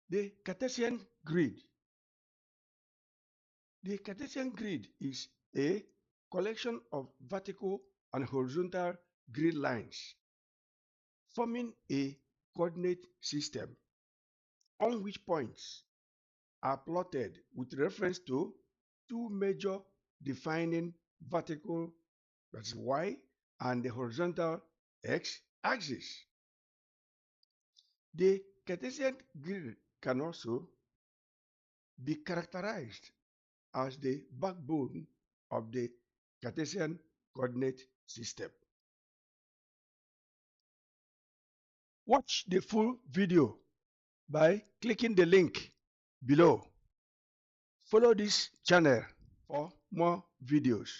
The Cartesian grid. The Cartesian grid is a collection of vertical and horizontal grid lines forming a coordinate system on which points are plotted with reference to two major defining vertical, that's y, and the horizontal x axis. The Cartesian grid can also be characterized as the backbone of the Cartesian coordinate system. Watch the full video by clicking the link below. Follow this channel for more videos.